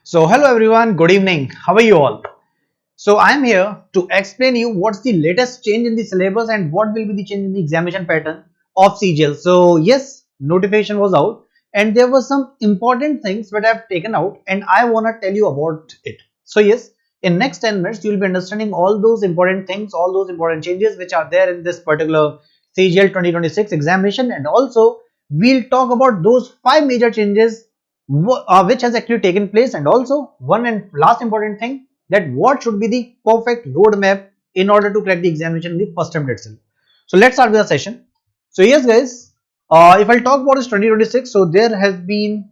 So hello everyone, good evening. How are you all? So I am here to explain you what's the latest change in the syllabus and what will be the change in the examination pattern of CGL. So yes, notification was out and there were some important things that I have taken out and I want to tell you about it. So yes, in next 10 minutes you will be understanding all those important things, all those important changes which are there in this particular CGL 2026 examination, and also we'll talk about those 5 major changes which has actually taken place, and also one and last important thing, that what should be the perfect roadmap in order to crack the examination in the first attempt itself. So let's start with the session. So yes guys, if I'll talk about this 2026, so there has been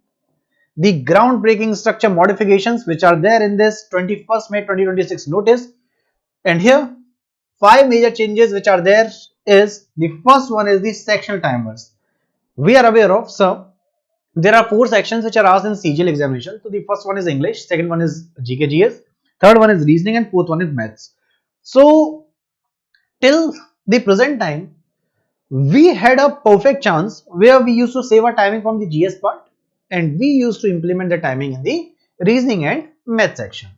the groundbreaking structure modifications which are there in this 21st May 2026 notice, and here 5 major changes which are there is the first one is the sectional timers. We are aware of, so there are 4 sections which are asked in CGL examination. So the first one is English, second one is GKGS, third one is reasoning, and fourth one is maths. So till the present time, we had a perfect chance where we used to save our timing from the GS part and we used to implement the timing in the reasoning and math section.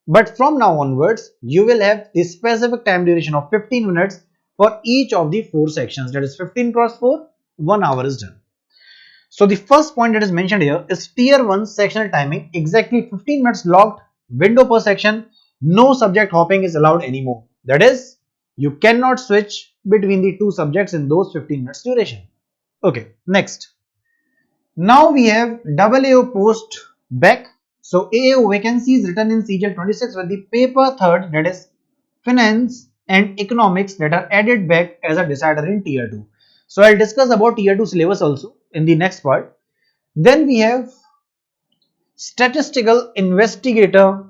But from now onwards, you will have the specific time duration of 15 minutes for each of the 4 sections. That is 15 cross 4, 1 hour is done. So the first point that is mentioned here is tier 1 sectional timing, exactly 15 minutes locked window per section. No subject hopping is allowed anymore. That is, you cannot switch between the 2 subjects in those 15 minutes duration. Okay, next. Now we have AAO post back. So AAO vacancies written in CGL 26 with the paper third, that is finance and economics, that are added back as a decider in tier 2. So I'll discuss about tier 2 syllabus also in the next part. Then we have statistical investigator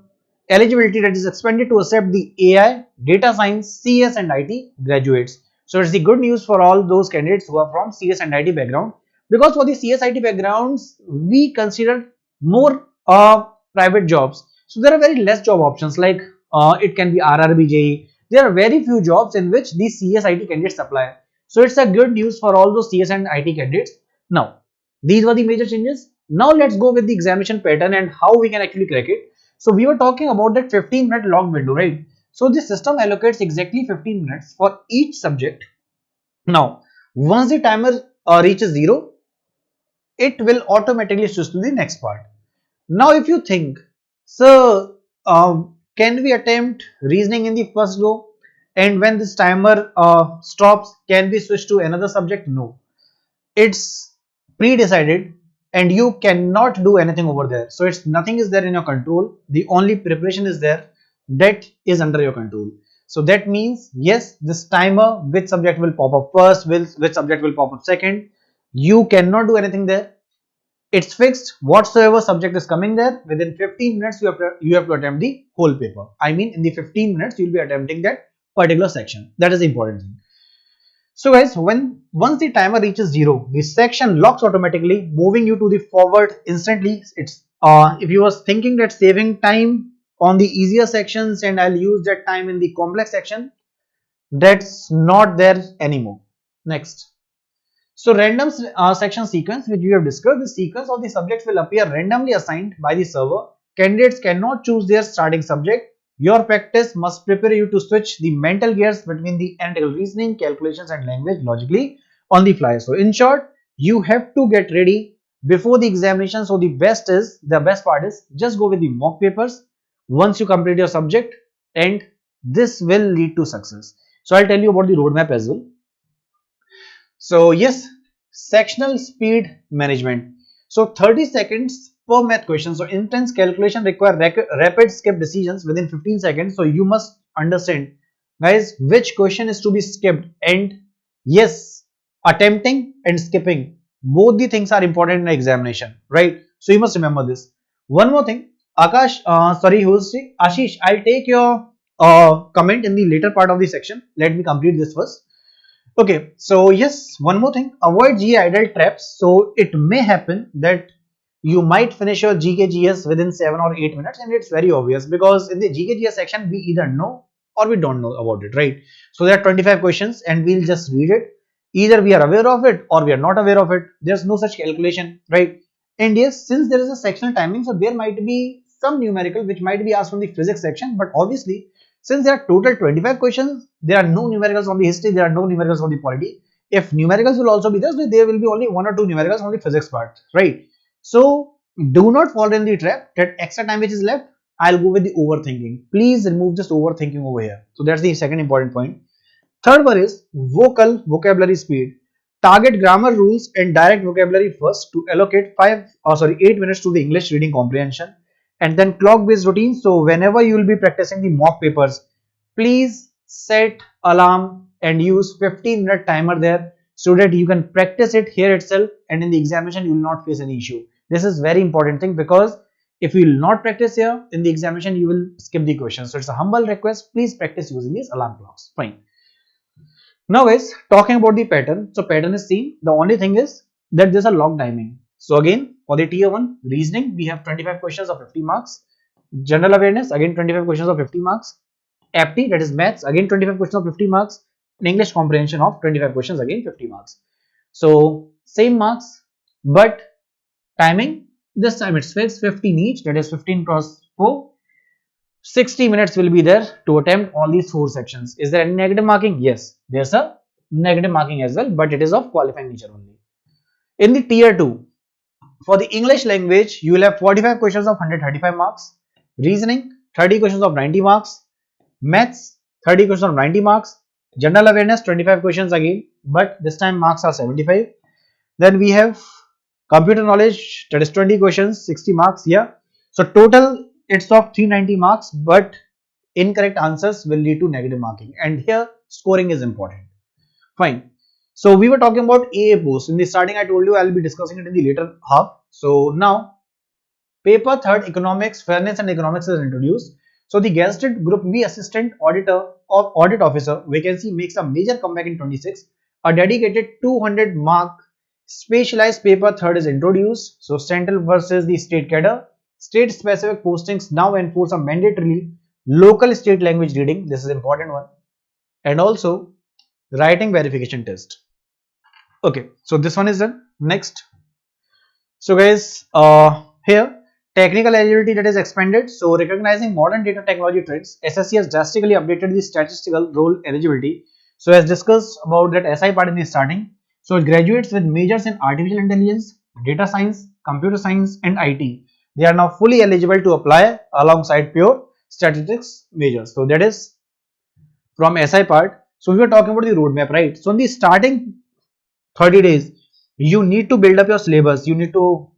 eligibility, that is expanded to accept the AI, data science, CS and IT graduates. So it's the good news for all those candidates who are from CS and IT background, because for the CS IT backgrounds we consider more private jobs. So there are very less job options, like it can be RRB JEE. There are very few jobs in which the CS IT candidates apply. So it's a good news for all those CS and IT candidates. Now, these were the major changes. Now let's go with the examination pattern and how we can actually crack it. So we were talking about that 15-minute locked window, right? So the system allocates exactly 15 minutes for each subject. Now, once the timer reaches 0, it will automatically switch to the next part. Now, if you think, so can we attempt reasoning in the first go? And when this timer stops, can we switch to another subject? No, it's pre-decided and you cannot do anything over there. So it's nothing is there in your control. The only preparation is there that is under your control. So that means, yes, this timer, which subject will pop up first, which subject will pop up second, you cannot do anything there. It's fixed. Whatsoever subject is coming there, within 15 minutes you have to attempt the whole paper. I mean, in the 15 minutes you will be attempting that particular section. That is the important thing. So guys, once the timer reaches 0, the section locks automatically, moving you to the forward instantly. It's if you was thinking that saving time on the easier sections and I'll use that time in the complex section, that's not there anymore. Next. So random section sequence, which we have discussed, the sequence of the subjects will appear randomly assigned by the server. Candidates cannot choose their starting subject. Your practice must prepare you to switch the mental gears between the analytical reasoning, calculations and language logically on the fly. So in short, you have to get ready before the examination. So the best part is just go with the mock papers once you complete your subject, and this will lead to success. So I'll tell you about the roadmap as well. So yes, sectional speed management. So 30 seconds per math question. So intense calculation require rapid skip decisions within 15 seconds. So you must understand, guys, which question is to be skipped. And yes, attempting and skipping, both the things are important in the examination, right? So you must remember this. One more thing, Ashish, I'll take your comment in the later part of the section. Let me complete this first. Okay, so yes, one more thing, avoid GE idle traps. So it may happen that you might finish your GKGS within 7 or 8 minutes, and it's very obvious because in the GKGS section we either know or we don't know about it, right? So there are 25 questions and we'll just read it. Either we are aware of it or we are not aware of it. There's no such calculation, right? And yes, since there is a sectional timing, so there might be some numerical which might be asked from the physics section, but obviously since there are total 25 questions, there are no numericals on the history, there are no numericals on the polity. If numericals will also be there, so there will be only 1 or 2 numericals on the physics part, right? So do not fall in the trap that extra time which is left, I'll go with the overthinking. Please remove this overthinking over here. So that's the second important point. Third one is vocal vocabulary speed. Target grammar rules and direct vocabulary first to allocate 8 minutes to the English reading comprehension, and then clock based routine. So whenever you will be practicing the mock papers, please set alarm and use 15-minute timer there so that you can practice it here itself, and in the examination you will not face any issue. This is very important thing, because if you will not practice here in the examination, you will skip the question. So it's a humble request, please practice using these alarm clocks. Fine. Now guys, talking about the pattern. So pattern is seen. The only thing is that there's a log timing. So again, for the tier 1 reasoning, we have 25 questions of 50 marks. General awareness, again 25 questions of 50 marks. Apti, that is maths, again 25 questions of 50 marks. And English comprehension of 25 questions, again 50 marks. So same marks, but timing, this time it's fixed, 15 each, that is 15 cross 4. 60 minutes will be there to attempt all these 4 sections. Is there any negative marking? Yes, there's a negative marking as well, but it is of qualifying nature only. In the tier 2, for the English language, you will have 45 questions of 135 marks, reasoning 30 questions of 90 marks, maths 30 questions of 90 marks, general awareness 25 questions again, but this time marks are 75. Then we have computer knowledge, that is 20 questions, 60 marks here. So total it's of 390 marks, but incorrect answers will lead to negative marking, and here scoring is important. Fine. So we were talking about AA post. In the starting I told you I'll be discussing it in the later half. So now paper 3rd economics, fairness and economics is introduced. So the gazetted group B assistant auditor or audit officer vacancy makes a major comeback in 26. A dedicated 200 mark specialized paper 3rd is introduced. So central versus the state cadre. State specific postings now enforce a mandatorily local state language reading. This is important one. And also writing verification test. Okay, so this one is done. Next. So guys, here technical eligibility that is expanded. So recognizing modern data technology trends, SSC has drastically updated the statistical role eligibility. So as discussed about that SI part in the starting. So graduates with majors in artificial intelligence, data science, computer science and IT, they are now fully eligible to apply alongside pure statistics majors. So that is from SI part. So we were talking about the roadmap, right? So in the starting 30 days, you need to build up your syllabus. You need to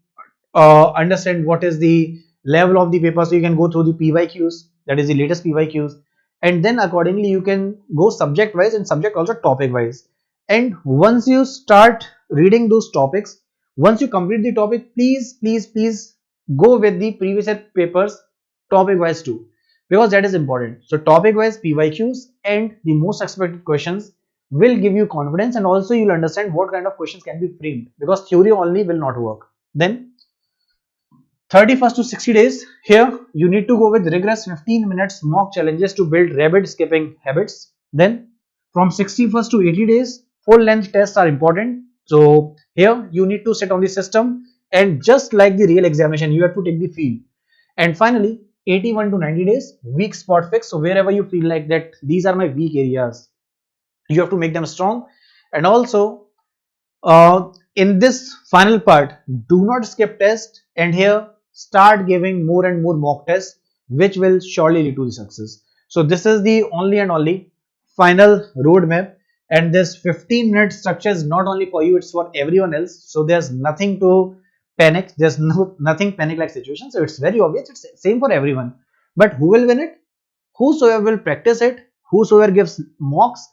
understand what is the level of the paper, so you can go through the PYQs, that is the latest PYQs, and then accordingly you can go subject wise and subject also topic wise. And once you start reading those topics, once you complete the topic, please go with the previous papers topic wise too, because that is important. So topic wise PYQs and the most expected questions will give you confidence, and also you will understand what kind of questions can be framed, because theory only will not work. Then 31st to 60 days, here you need to go with rigorous 15 minutes mock challenges to build rapid skipping habits. Then from 61st to 80 days, full length tests are important. So here you need to sit on the system, and just like the real examination, you have to take the field. And finally 81 to 90 days, weak spot fix. So wherever you feel like that these are my weak areas, you have to make them strong. And also in this final part, do not skip test, and here start giving more and more mock tests, which will surely lead to the success. So this is the only and only final roadmap, and this 15-minute structure is not only for you, it's for everyone else. So there's nothing to panic, there's nothing panic like situation. So it's very obvious, it's same for everyone. But who will win it? Whosoever will practice it, whosoever gives mocks,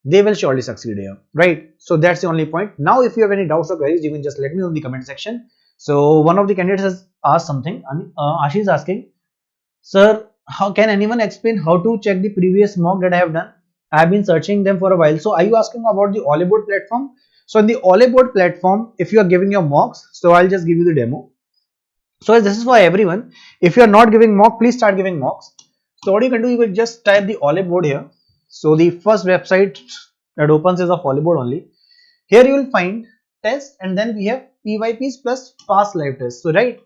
they will surely succeed here, right? So that's the only point. Now if you have any doubts or queries, you can just let me know in the comment section. So one of the candidates has asked something. Ashi is asking, sir, how can anyone explain how to check the previous mock that I have done? I have been searching them for a while. So are you asking about the Oliveboard platform? So in the Oliveboard platform, if you are giving your mocks, so I'll just give you the demo. So this is for everyone. If you are not giving mock, please start giving mocks. So what you can do, you will just type the Oliveboard here. So the first website that opens is of Oliveboard only. Here you will find test, and then we have PYPs plus past live tests. So right,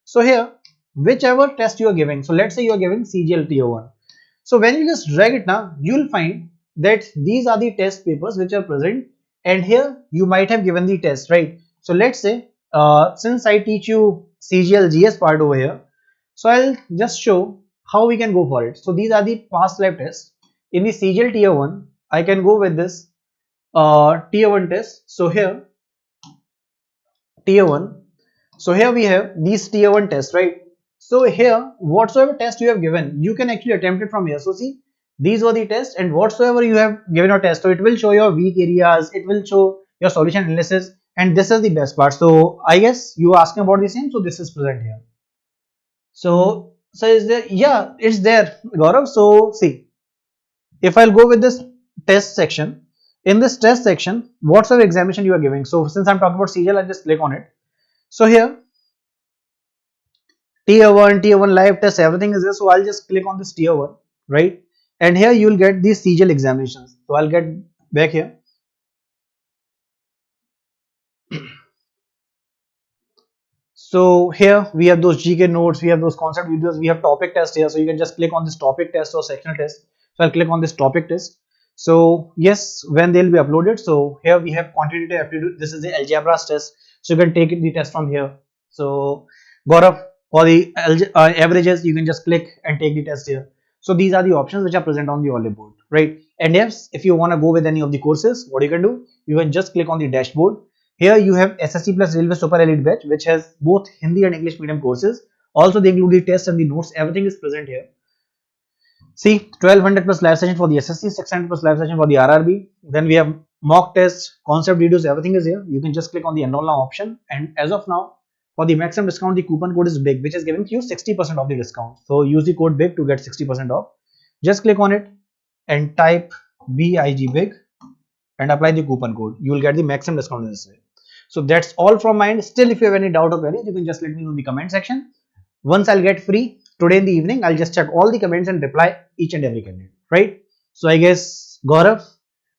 so here whichever test you are giving, so let's say you are giving CGL Tier 1. So when you just drag it now, you'll find that these are the test papers which are present, and here you might have given the test, right? So let's say since I teach you CGL GS part over here, so I'll just show how we can go for it. So these are the past live tests. In the CGL Tier 1, I can go with this Tier 1 test. So here Tier 1. So here we have these Tier 1 tests, right? So here, whatsoever test you have given, you can actually attempt it from here. So see, these were the tests, and whatsoever you have given a test, so it will show your weak areas, it will show your solution analysis, and this is the best part. So I guess you are asking about the same, so this is present here. So is there? Yeah, it's there, Gaurav. So see, if I'll go with this test section, in this test section, whatsoever examination you are giving. So since I'm talking about CGL, I'll just click on it. So here, Tier 1 live test, everything is there. So I'll just click on this Tier 1, right? And here you will get these CGL examinations. So I'll get back here. So here we have those GK notes, we have those concept videos, we have topic test here. So you can just click on this topic test or sectional test. So I'll click on this topic test. So yes, when they'll be uploaded. So here we have quantitative aptitude. This is the algebra test. So you can take the test from here. So Gaurav, for the averages, you can just click and take the test here. So these are the options which are present on the Oliveboard, right? And yes, if you want to go with any of the courses, what you can do, you can just click on the dashboard. Here you have SSC plus Railway Super Elite Batch, which has both Hindi and English medium courses. Also, they include the tests and the notes. Everything is present here. See, 1200 plus live session for the SSC, 600 plus live session for the RRB. Then we have mock tests, concept videos, everything is here. You can just click on the enroll now option. And as of now, for the maximum discount, the coupon code is BIG, which is giving you 60% of the discount. So use the code BIG to get 60% off. Just click on it and type BIG BIG and apply the coupon code. You will get the maximum discount in this way. So that's all from my end. Still, if you have any doubt or queries, you can just let me know in the comment section. Once I'll get free today in the evening, I'll just check all the comments and reply each and every candidate, right? So I guess Gaurav,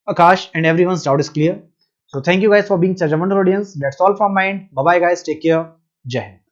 Akash and everyone's doubt is clear. So thank you guys for being such a wonderful audience. That's all from my end. Bye bye guys. Take care. Jai Hind.